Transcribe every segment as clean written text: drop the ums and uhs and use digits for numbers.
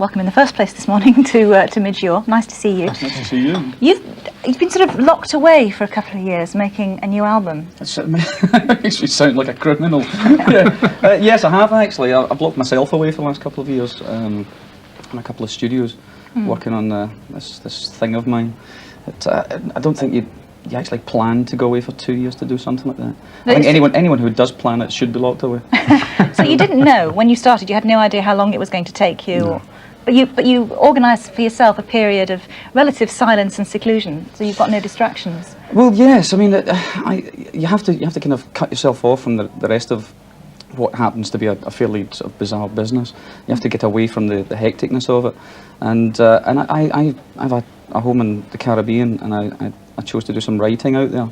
welcome in the first place this morning to Midge Ure. Nice to see you. Nice to see you. You've been sort of locked away for a couple of years making a new album. That makes me sound like a criminal. Yes, I have actually. I've locked myself away for the last couple of years in a couple of studios working on this thing of mine. I don't think you actually plan to go away for 2 years to do something like that. I think anyone who does plan it should be locked away. So you didn't know when you started, you had no idea how long it was going to take you? No. But you organised for yourself a period of relative silence and seclusion, so you've got no distractions. Well, yes. I mean, you have to kind of cut yourself off from the rest of what happens to be a fairly sort of bizarre business. You have to get away from the hecticness of it. And I have a home in the Caribbean, and I chose to do some writing out there,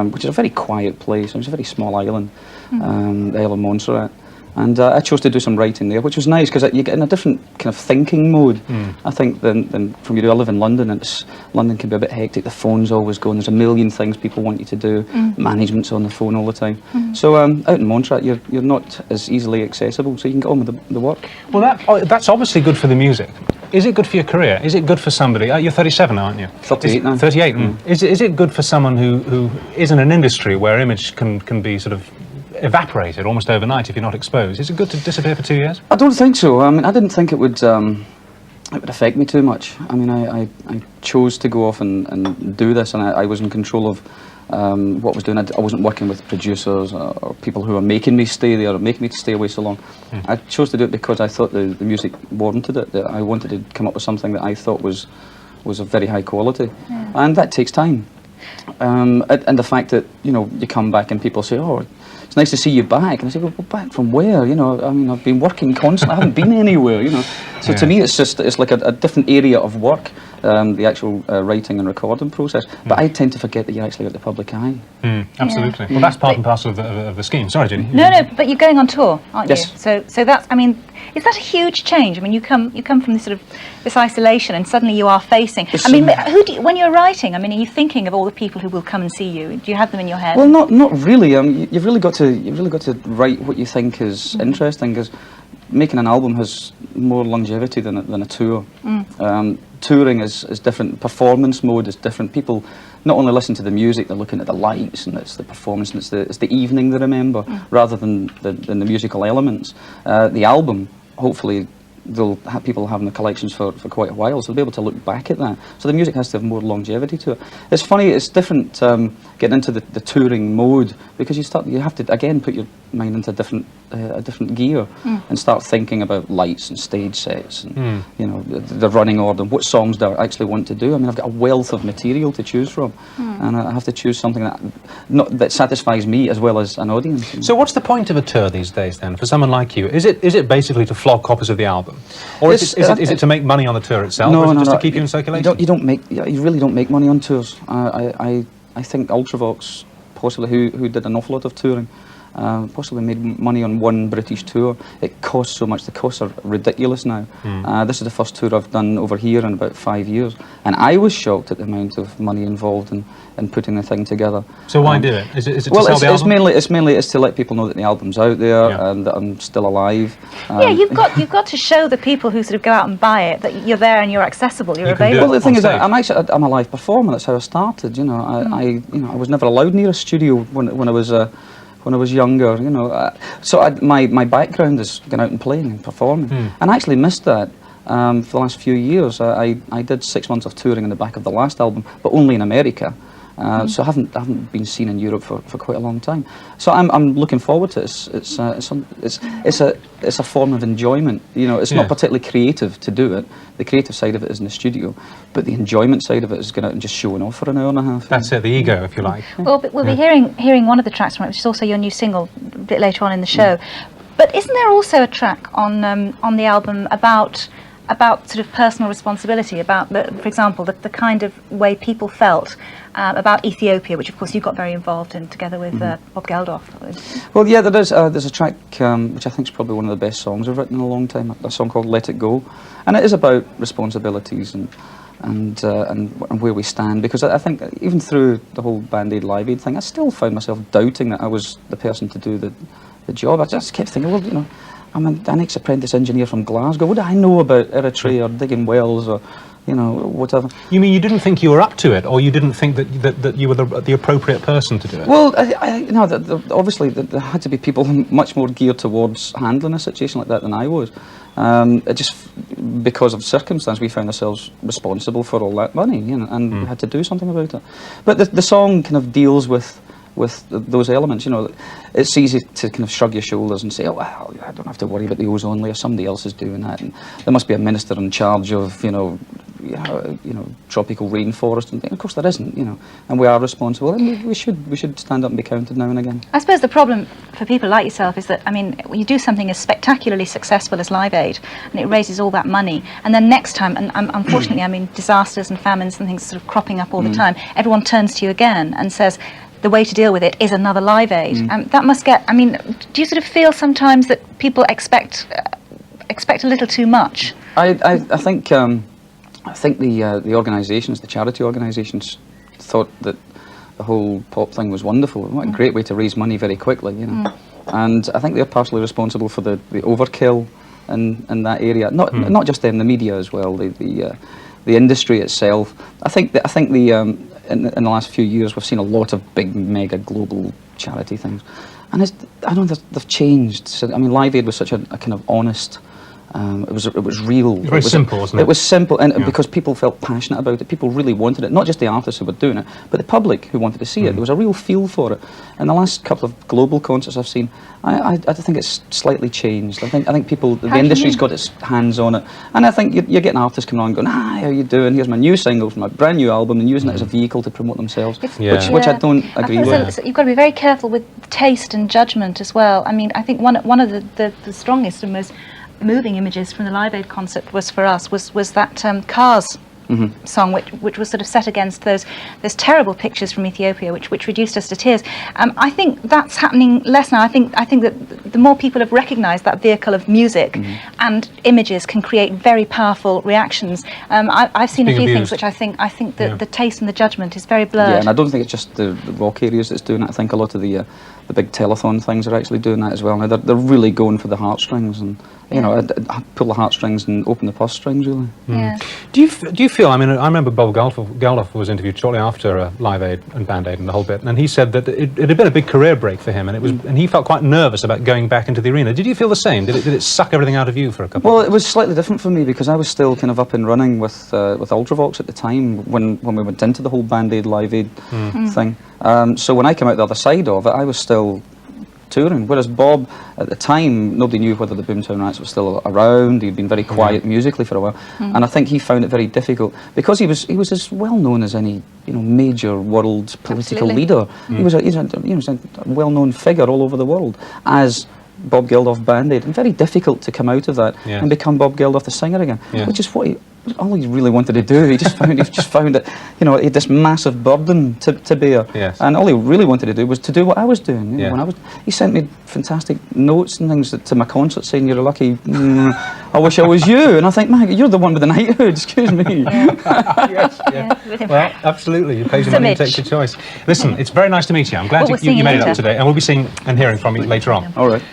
which is a very quiet place. It's a very small island, the Isle of Montserrat. And I chose to do some writing there, which was nice because you get in a different kind of thinking mode, I think, than from you. I live in London, and London can be a bit hectic. The phone's always going. There's a million things people want you to do. Management's on the phone all the time. So out in Montserrat, you're not as easily accessible, so you can get on with the work. Well, that's obviously good for the music. Is it good for your career? Is it good for somebody? You're 37 now, aren't you? 38 now. 38. Is it good for someone who is in an industry where image can be sort of evaporated almost overnight if you're not exposed? Is it good to disappear for 2 years? I don't think so. I mean, I didn't think it would affect me too much. I mean, I chose to go off and do this, and I was in control of what I was doing. I wasn't working with producers or people who were making me stay there or making me to stay away so long. I chose to do it because I thought the music warranted it, that I wanted to come up with something that I thought was of very high quality. And that takes time. And the fact that, you know, you come back and people say, oh, it's nice to see you back. And I say, well, back from where? You know, I mean, I've been working constantly. I haven't been anywhere, you know. So to me, it's like a different area of work, the actual writing and recording process. But I tend to forget that you're actually at the public eye. Absolutely. Well, that's part and parcel of the scheme. Sorry, Judy. No, but you're going on tour, aren't you? Yes. So that's, I mean, is that a huge change? I mean, you come from this sort of this isolation, and suddenly you are facing. I mean, when you're writing, I mean, are you thinking of all the people who will come and see you? Do you have them in your head? Well, not really. You've really got to write what you think is interesting, because making an album has more longevity than a tour. Touring is different. Performance mode is different. People not only listen to the music, they're looking at the lights, and it's the performance, and it's the evening they remember, rather than the musical elements. The album, hopefully, people having the collections for quite a while, so they'll be able to look back at that. So the music has to have more longevity to it. It's funny, it's different getting into the touring mode, because you have to again put your mind into a different gear and start thinking about lights and stage sets and you know, the running order and what songs do I actually want to do. I mean, I've got a wealth of material to choose from, and I have to choose something that satisfies me as well as an audience. So what's the point of a tour these days then, for someone like you? Is it basically to flog copies of the album, or is it to make money on the tour itself? No, or is it no, just no. to keep you in circulation? You really don't make money on tours. I think Ultravox, possibly, who did an awful lot of touring, possibly made money on one British tour. It costs so much. The costs are ridiculous now. This is the first tour I've done over here in about 5 years, and I was shocked at the amount of money involved in putting the thing together. So why do it? Is it to well, sell the album? it's mainly to let people know that the album's out there and that I'm still alive. Yeah, you've got to show the people who sort of go out and buy it that you're there and you're accessible, you're available. Well, the thing is, I'm a live performer. That's how I started. You know, I was never allowed near a studio when I was younger, you know, so my background is going out and playing and performing, and I actually missed that for the last few years. I did 6 months of touring in the back of the last album, but only in America, so I haven't been seen in Europe for quite a long time. So I'm looking forward to it. It's a form of enjoyment. You know, it's not particularly creative to do it. The creative side of it is in the studio, but the enjoyment side of it is going out and just showing off for an hour and a half. That's it, the ego, if you like. Well, we'll be hearing one of the tracks from it, which is also your new single, a bit later on in the show. But isn't there also a track on the album about sort of personal responsibility, about, for example, the kind of way people felt about Ethiopia, which of course you got very involved in together with Bob Geldof? Well, yeah, there's a track which I think is probably one of the best songs I've written in a long time, a song called Let It Go, and it is about responsibilities and where we stand, because I think even through the whole Band-Aid Live Aid thing, I still found myself doubting that I was the person to do the job. I just kept thinking, well, you know, I'm an ex-apprentice engineer from Glasgow. What do I know about Eritrea or digging wells or, you know, whatever? You mean you didn't think you were up to it, or you didn't think that you were the appropriate person to do it? Well, obviously there had to be people much more geared towards handling a situation like that than I was. It just, because of circumstance, we found ourselves responsible for all that money, you know, and we had to do something about it. But the song kind of deals with those elements, you know. It's easy to kind of shrug your shoulders and say, oh, well, I don't have to worry about the ozone layer, somebody else is doing that, and there must be a minister in charge of, you know, tropical rainforest, and of course there isn't, you know, and we are responsible, and we should stand up and be counted now and again. I suppose the problem for people like yourself is that, I mean, when you do something as spectacularly successful as Live Aid, and it raises all that money, and then next time, and unfortunately, I mean, disasters and famines and things sort of cropping up all the time, everyone turns to you again and says, the way to deal with it is another Live Aid. That must get, I mean, do you sort of feel sometimes that people expect a little too much? I think the organisations, the charity organisations, thought that the whole pop thing was wonderful. What a great way to raise money very quickly, you know. And I think they're partially responsible for the overkill in that area. Not just them, the media as well, the industry itself. I think in the last few years we've seen a lot of big, mega, global charity things, and I don't know, they've changed. So, I mean, Live Aid was such a kind of honest. It was real. Very simple, wasn't it? It was simple, and because people felt passionate about it, people really wanted it. Not just the artists who were doing it, but the public who wanted to see it. There was a real feel for it. And the last couple of global concerts I've seen, I think it's slightly changed. I think people, the industry's got its hands on it, and I think you're getting artists coming on going, hi, how you doing? Here's my new single from my brand new album, and using it as a vehicle to promote themselves, which I don't agree with. You've got to be very careful with taste and judgment as well. I mean, I think one of the strongest and most moving images from the Live Aid concert was for us was that Cars song, which was sort of set against those terrible pictures from Ethiopia, which reduced us to tears. I think that's happening less now. I think that the more people have recognised that vehicle of music and images can create very powerful reactions. I've seen a few things which I think that the taste and the judgment is very blurred. Yeah, and I don't think it's just the rock areas that's doing it. I think a lot of the big telethon things are actually doing that as well. Now they're really going for the heartstrings, and you know, pull the heartstrings and open the purse strings, really. Yeah. Do you feel? I mean, I remember Bob Geldof was interviewed shortly after Live Aid and Band Aid and the whole bit, and he said that it had been a big career break for him, and he felt quite nervous about going back into the arena. Did you feel the same? Did it suck everything out of you for a couple? Well, it was slightly different for me because I was still kind of up and running with Ultravox at the time when we went into the whole Band Aid Live Aid thing. So when I came out the other side of it, I was still touring, whereas Bob, at the time, nobody knew whether the Boomtown Rats was still around. He'd been very quiet musically for a while, and I think he found it very difficult because he was as well known as any, you know, major world political leader. He was a well-known figure all over the world as Bob Geldof Band Aid, and very difficult to come out of that and become Bob Geldof the singer again, which is what all he really wanted to do. He just found it, you know, he had this massive burden to bear, and all he really wanted to do was to do what I was doing. You know, he sent me fantastic notes and things to my concert saying, "You're lucky. I wish I was you." And I think, man, you're the one with the knighthood. Excuse me. Well, absolutely. You pay your money and take your choice. Listen, it's very nice to meet you. I'm glad you made it up today, and we'll be seeing and hearing from you later on. All right.